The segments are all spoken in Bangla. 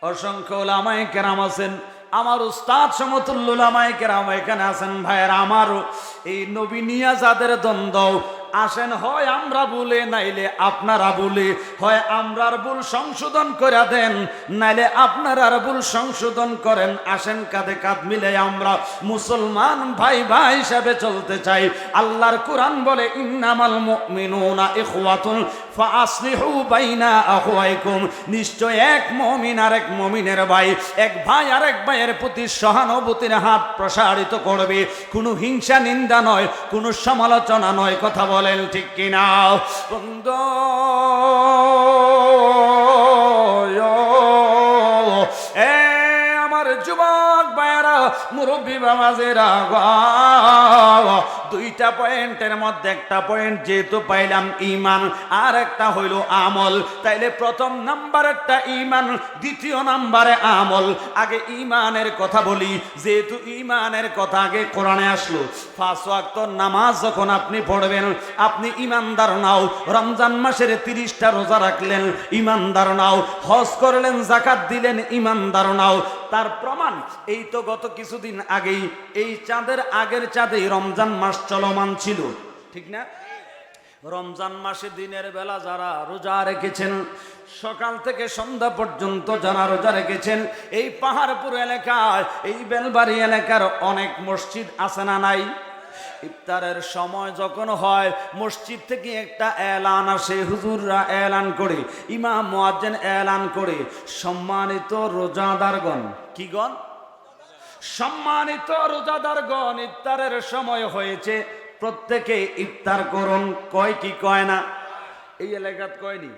অসংখ্য ওলামায়ে কেরাম আছেন, আমার উস্তাদ সমতুল্য ওলামায়ে কেরাম এখানে আছেন। ভাইয়েরা আমারও এই নবী নিয়া যাদের দ্বন্দ্ব, আসেন হয় আমরা বলে নাইলে আপনারা বলে, হয় আমরার ভুল সংশোধন করে দেন নাইলে আপনারার ভুল সংশোধন করেন। আসেন কাঁধে কাঁধ মিলে আমরা মুসলমান ভাই ভাই হিসাবে চলতে চাই। আল্লাহর কোরআন বলে ইন্নামাল মুমিনুনা ইখওয়াতুন ফাআসলিহু বাইনা আখওয়াইকুম, নিশ্চয় এক মুমিন আরেক মুমিনের ভাই, এক ভাই আরেক ভাইয়ের প্রতি সহানুভূতির হাত প্রসারিত করবে। কোনো হিংসা নিন্দা নয়, কোনো সমালোচনা নয়। কথা বলেন ঠিক কিনা বন্ধু? আমার যুবক ভাইয়েরা, মুরব্বী বাবাজেরা, দুইটা পয়েন্টের মধ্যে একটা পয়েন্ট যেহেতু পাইলাম ঈমান, আর একটা হইল আমল। তাইলে প্রথম নাম্বারেরটা ঈমান, দ্বিতীয় নাম্বারে আমল। আগে ঈমানের কথা বলি, যেহেতু ঈমানের কথা আগে কোরআনে আসলো। 5 ওয়াক্ত নামাজ যখন আপনি পড়বেন, আপনি ঈমানদার নাও। রমজান মাসের 30টা রোজা রাখলেন, ঈমানদার নাও। হজ করলেন, যাকাত দিলেন, ঈমানদার নাও। তার প্রমাণ এই তো গত কিছুদিন আগেই, এই চাঁদের আগের চাঁদেই রমজান মাস চলমান ছিল, ঠিক না? রমজান মাসে দিনের বেলা যারা রোজা রেখেছেন, সকাল থেকে সন্ধ্যা পর্যন্ত যারা রোজা রেখেছেন, এই পাহাড়পুর এলাকায়, এই বেলবাড়ি এলাকার অনেক মসজিদ আছে না নাই? ইফতারের সময় যখন হয়, মসজিদ থেকে একটা এলান আসে, হুজুররা এলান করে, ইমাম মুয়াজ্জিন এলান করে, সম্মানিত রোজাদারগণ, কি গণ? সম্মানিত রোজাদারগণ, ইফতারের সময় হয়েছে, প্রত্যেকে ইফতার করুন। কয় কি কয় না? এই এলাকাত কয়নি?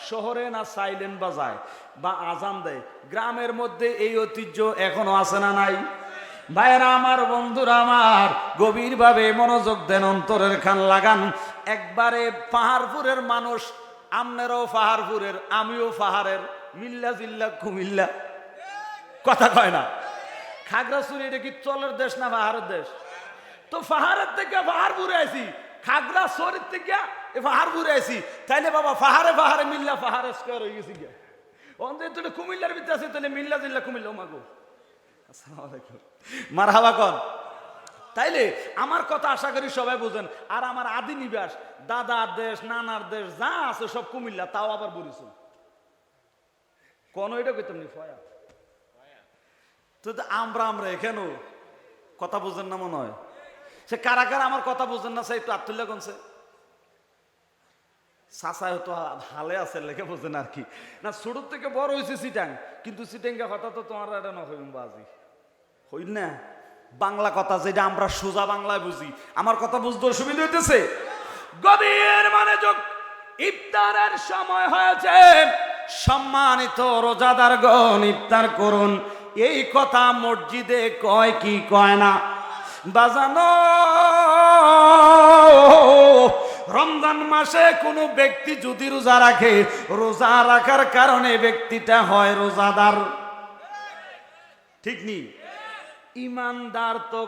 শহরে না সাইলেন্ট বাজায় বা আজান দেয়? গ্রামের মধ্যে এই ঐতিহ্য এখনো আছে না নাই? ভাইরা আমার, বন্ধুরা আমার, গভীরভাবে মনোযোগ দেন, অন্তরের খান লাগান। একবারে পাহাড়পুরের মানুষ, আমনেরও পাহাড়পুরের, আমিও পাহাড়ের, মিল্লা জিল্লা কুমিল্লা, কথা কয় না? খাগড়াছড়ি এটা কি চলের দেশ না পাহাড়ের দেশ? তো পাহাড়ের থেকে পাহাড়পুরে আইছি, খাগড়াছড়ির থেকে পাহাড়পুরে আইছি, তাইলে বাবা পাহাড়ে পাহাড়ে মিল্লা পাহাড়ে স্কোয়ার হয়ে গেছি গিয়া। অন্তত কুমিল্লার ভিতরে আছে, তাহলে মিল্লা জিল্লা কুমিল্লা। মাগো মারহাবা কন। তাইলে আমার কথা আশা করি সবাই বুঝেন। আর আমার আদি নিবাস, দাদার দেশ, নানার দেশ যা আছে সব কুমিল্লা, তাও আবার বরিশাল। কোন এটা কইতাম নি ফয়া তো আমরা এখানেও কথা বুঝেন না মনে হয়। সে কারা কারা আমার কথা বুঝেন না, সে একটু আত্মুল্লাহ কনছে চাচা হয়তো হালে আছে লেখে বোঝেন আর কি না। ছোট থেকে বড় হয়েছে চিটাং, কিন্তু চিটাঙ্গা কথা তো তোমার এটা না হইম বাজি হইল না। বাংলা কথা যেটা আমরা সোজা বাংলায় বুঝি, আমার কথা বুঝতে অসুবিধা হইতেছে? গভীর মানে যোগ, ইফতারের সময় হয়েছে, সম্মানিত রোজাদারগণ ইফতার করুন। এই কথা মসজিদে কয় কি কয় না? বাজানো রমজান মাসে কোনো ব্যক্তি যদি রোজা রাখে, রোজা রাখার কারণে ব্যক্তিটা হয় রোজাদার, ঠিক নি? ইমানদার তো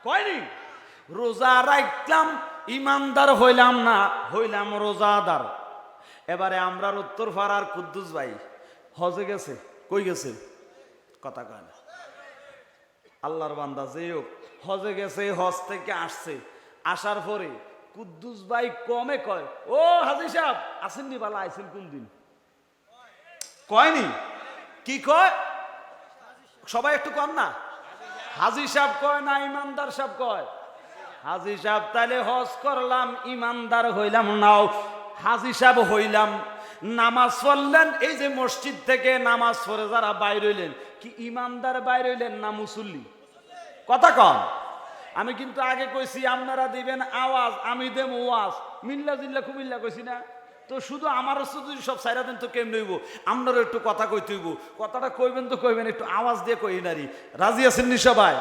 কয়নি? রোজা রাখলাম, ইমানদার হইলাম না, হইলাম রোজাদার। এবারে আমরা উত্তর পাড়ার কুদ্দুস ভাই হজে গেছে, কই গেছে? কথা কয় না। আল্লাহর বান্দা যে হোক, হজে গেছে, হজ থেকে আসছে, আসার পরে কুদ্দুস ভাই কমে কয়, ও হাজি সাহেব আসেননি, বালা আইসেন কোন দিন? কয়নি? কি কয়? সবাই একটু কম না? হাজি সাহেব কয় না, ইমানদার সাহেব কয়? হাজি সাহেব। তাইলে হজ করলাম, ইমানদার হইলাম নাও, হাজি সাহেব হইলাম। নামাজ পড়লেন, এই যে মসজিদ থেকে নামাজ পড়ে যারা বাইর হইলেন, কি ইমানদার বাইর হইলেন না মুসল্লি? কথা কম। আমি কিন্তু আগে কইছি আপনারা দিবেন আওয়াজ, আমি দেব ওয়াজ। মিল্লা জিল্লা কুমিল্লা কইছি না? তো শুধু আমার শুধু সব সাইরা দেন তো কেমন হইব? আপনারও একটু কথা কইতে হইব। কথাটা কইবেন তো কইবেন, একটু আওয়াজ দিয়ে কই নারী। রাজি আছেন নি সবাই?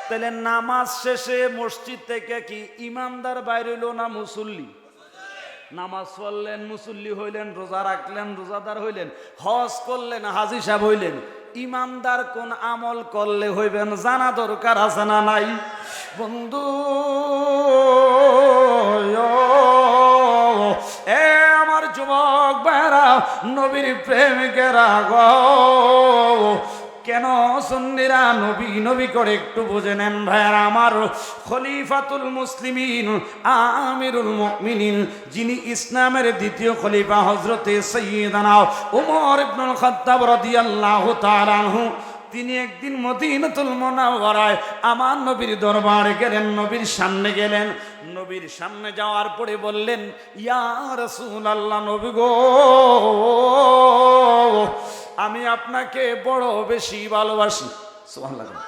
তাহলে নামাজ শেষে মসজিদ থেকে কি ইমানদার বাইর হইল না মুসল্লি? নামাজ পড়লেন, মুসল্লি হইলেন, রোজা রাখলেন, রোজাদার হইলেন, হজ করলেন, হাজি সাহেব হইলেন। ইমানদার কোন আমল করলে হইবেন জানা দরকার আছে না নাই? বন্ধু এ আমার যুবক ভাইরা, নবীর প্রেমিকেরা গো, কেন সুন্নিরা নবী নবী করে একটু বুঝে নেন ভাইয়ার আমার। খলিফাতুল মুসলিমিন আমিরুল মুমিনিন, যিনি ইসলামের দ্বিতীয় খলিফা হযরতে সাইয়্যিদানা ওমর ইবনুল খাত্তাব রাদিয়াল্লাহু তাআলা আনহু, তিনি একদিন মদিনাতুল মুনাওয়ারায় আমার নবীর দরবারে গেলেন, নবীর সামনে গেলেন। নবীর সামনে যাওয়ার পরে বললেন, ইয়া রাসূলুল্লাহ, নবী গো, আমি আপনাকে বড় বেশি ভালোবাসি। সুবহানাল্লাহ।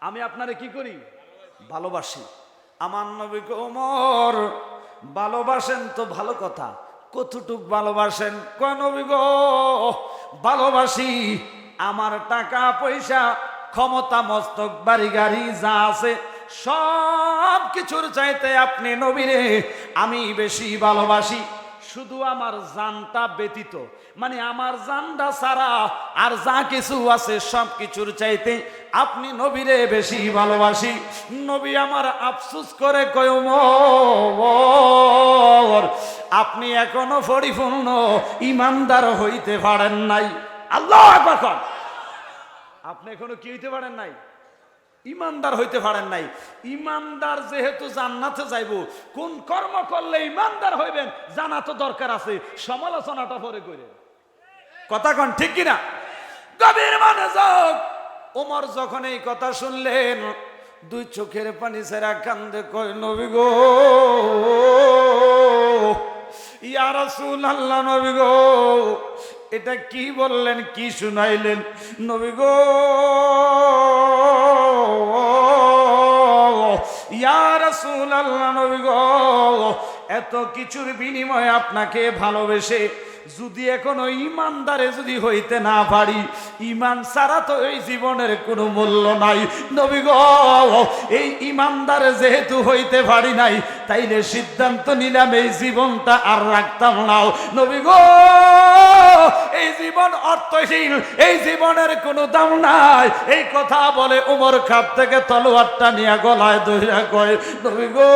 আমি আপনারে কি করি? ভালোবাসি। আমার নবী গো, ওমর ভালোবাসেন তো ভালো কথা, কতটুক ভালোবাসেন? কয় নবী গো, ভালোবাসি আমার টাকা পয়সা ক্ষমতা মস্তক বাড়ি গাড়ি যা আছে সব কিছুর চাইতে আপনি নবীরে আমি বেশি ভালোবাসি। শুধু আমার জানটা ব্যতীত, মানে আমার জানটা ছাড়া আর যা কিছু আছে সব কিছুর চাইতে আপনি নবীরে বেশি ভালোবাসি। নবী আমার আফসোস করে কয়, ওমর আপনি এখনো পরিপূর্ণ ইমানদার হইতে পারেন নাই। আল্লাহু আকবার। আপনি এখনো কি হইতে পারেন নাই? ইমানদার হইতে পারেন নাই। ইমানদার যেহেতু জান্নাতে যাইব, কোন কর্ম করলে ইমানদার হইবেন জানা তো দরকার আছে। সমালোচনাটা পরে করে কথা কোন ঠিক কিনা? গভীর মনোযোগ। ওমর যখন এই কথা শুনলেন, দুই চোখের পানি ছেড়া কান্দে কয়, নবী গো, ইয়া রাসূলুল্লাহ, নবী গো, এটা কি বললেন, কি শুনাইলেন? নবী গো, ইয়া রাসূলুল্লাহ, নবী গো, এত কিছুর বিনিময়ে আপনাকে ভালোবেসে যদি এখনো ইমানদারে যদি হইতে না পারি, ইমান ছাড়া তো এই জীবনের কোনো মূল্য নাই। নবী গো, এই ইমানদারে যেহেতু হইতে পারি নাই, তাইলে সিদ্ধান্ত নিলাম এই জীবনটা আর রাখতাম না। নবী গো, এই জীবন অর্থহীন, এই জীবনের কোনো দাম নাই। এই কথা বলে ওমর খাপ থেকে তলোয়ারটা নিয়ে গলায় ধইরা কয়, নবী গো,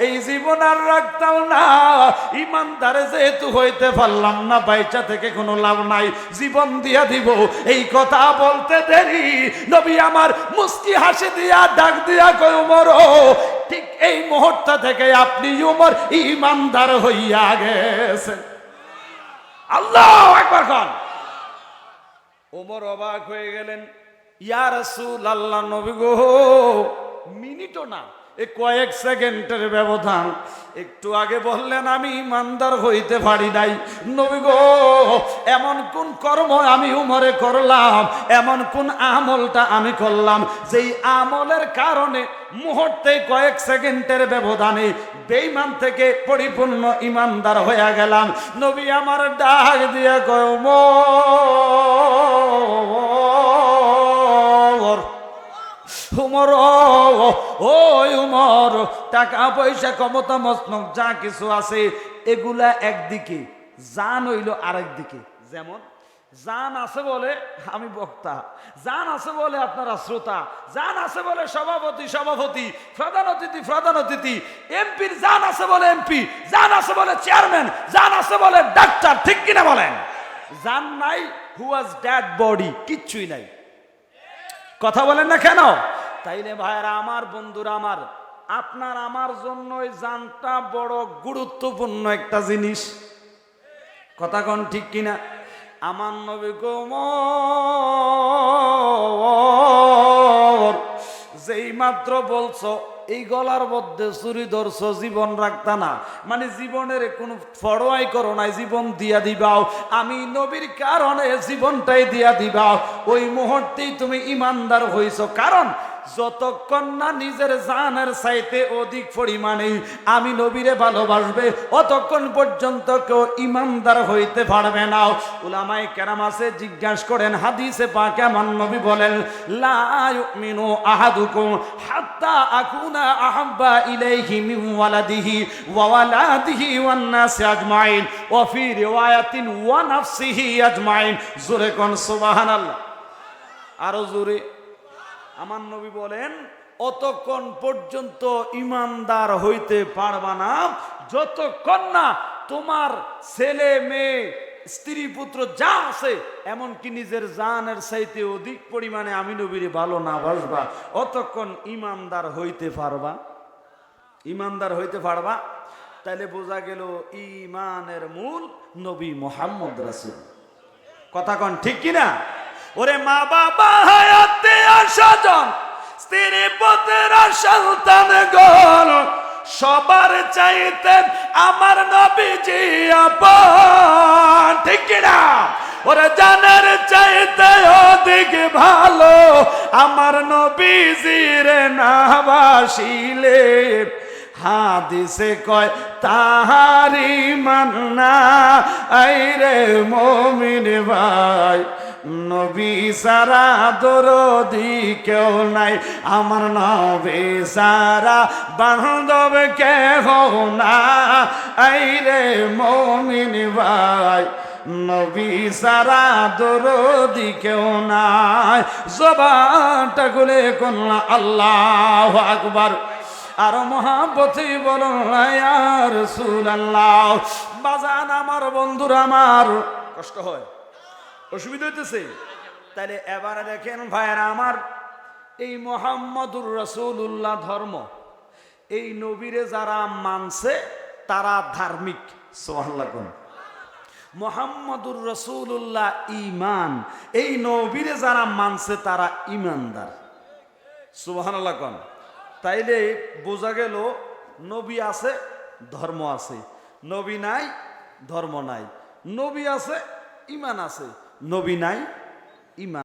এই জীবন আর রাখতাম না। ইমানদারে যেহেতু হইতে পারলাম না, বাইচা থেকে কোনো লাভ নাই, জীবন দিয়া দিব। এই কথা বলতে দেরি নবী আমার মুস্কি হাসি দিয়া ডাক দিয়া কয়, ওমর ঠিক এই মুহূর্ত থেকে আপনি ওমর ইমানদার হইয়া গেছেন। আল্লাহু আকবার খান। ওমর অবাক হয়ে গেলেন, ইয়া রাসূলুল্লাহ, নবী গো, মিনিটও না, এ কয়েক সেকেন্ডের ব্যবধান। একটু আগে বললেন আমি ইমানদার হইতে পারি নাই। নবী গো, এমন কোন কর্ম আমি উমরে করলাম, এমন কোন আমলটা আমি করলাম যেই আমলের কারণে মুহূর্তে কয়েক সেকেন্ডের ব্যবধানে বেঈমান থেকে পরিপূর্ণ ইমানদার হয়ে গেলাম? নবী আমার ডাক দিয়ে কয়, উমর, ওই উমর, টাকা পয়সা ক্ষমতা মস্তক যা কিছু আছে এগুলা একদিকে, জান হইল আরেক দিকে। যেমন জান আছে বলে আমি বক্তা, জান আছে বলে আপনারা শ্রোতা, জান আছে বলে সভাপতি সভাপতি, প্রধান অতিথি প্রধান অতিথি, এমপির জান আছে বলে এমপি, জান আছে বলে চেয়ারম্যান, জান আছে বলে ডাক্তার, ঠিক কিনা বলেন? জান নাই, হু ওয়াজ ডেড বডি, কিচ্ছুই নাই। কথা বলেন না কেন? তাইলে ভাইরা আমার, বন্ধুরা আমার, আপনার আমার জন্য এই জানটা বড় গুরুত্বপূর্ণ একটা জিনিস। কথা কোন ঠিক কিনা? আমার নবী গো, যেই মাত্র বলছো এই গলার মধ্যে চুরি ধরছো, জীবন রাখতা না, মানে জীবনের কোনো ফড়োয়াই করো নাই, জীবন দিয়া দিবাও, আমি নবীর কারণে জীবনটাই দিয়া দিবাও, ওই মুহূর্তেই তুমি ইমানদার হইছো। কারণ যতক্ষণ না নিজের জানের চাইতে অধিক পরিমাণে আমি নবীরে ভালোবাসবে, অতক্ষণ পর্যন্ত কেউ ইমানদার হইতে পারবে না। উলামায়ে কেরাম আছে, জিজ্ঞাসা করেন হাদিসে পাকে আমার নবী বলেন, লা ইউমিনু আহাদুকুম হাত্তা আকুনা আহাব্বা ইলাইহি মিন ওয়ালাদিহি ওয়া ওয়ালাদিহি ওয়ান নাসি আজমাইন ওয়া ফি রিওয়ায়াতিন ওয়া নাফসিহি আজমাইন। জোরে কোন সুবহানাল্লাহ। আরো জোরে। আমার নবী বলেন, অতক্ষণ পর্যন্ত ইমানদার হইতে পারবা না যতক্ষণ না তোমার ছেলে মেয়ে স্ত্রী পুত্র যা আছে এমনকি নিজের জানের চাইতে অধিক পরিমাণে আমি নবীর ভালো না বাসবা, অতক্ষণ ইমানদার হইতে পারবা। ইমানদার হইতে পারবা। তাইলে বোঝা গেল ইমানের মূল নবী মুহাম্মদ রাসূল। কথা কন ঠিক কিনা? ওরে মা বাবা হায়াতে আশাজন স্ত্রী পুত্র সন্তান গণ সবার চাইতে আমার নবীজি আপন। ঠিক কিনা? ওরে জানের চাইতে অধিক ভালো আমার নবীজির না বাসিলে হাদিসে কয় তাহারি মান্না আইরে মুমিন ভাই নবী সারা দরদি কেউ নাই আমার নবী সারা বান্ধব কেহ না আইরে মুমিন ভাই নবী সারা দরদি কেউ নাই। জবানটা খুলে কোন আল্লাহু আকবার আর মহাব্বতে বলুন ইয়া রাসূলুল্লাহ। বাজান আমার বন্ধুরা আমার কষ্ট হয়, অসুবিধা হইতেছে। তাইলে এবারে দেখেন ভাইরা আমার, এই মুহাম্মদুর রাসূলুল্লাহ ধর্ম, এই নবীরে যারা মানছে তারা ধার্মিক। সুবহানাল্লাহ। মুহাম্মদুর রাসূলুল্লাহ ঈমান, এই নবীরে যারা মানছে তারা ঈমানদার। সুবহানাল্লাহ কোন। তাইলে বোঝা গেল নবী আছে ধর্ম আছে, নবী নাই ধর্ম নাই। নবী আছে ঈমান আছে, নবী নাই ঈমান।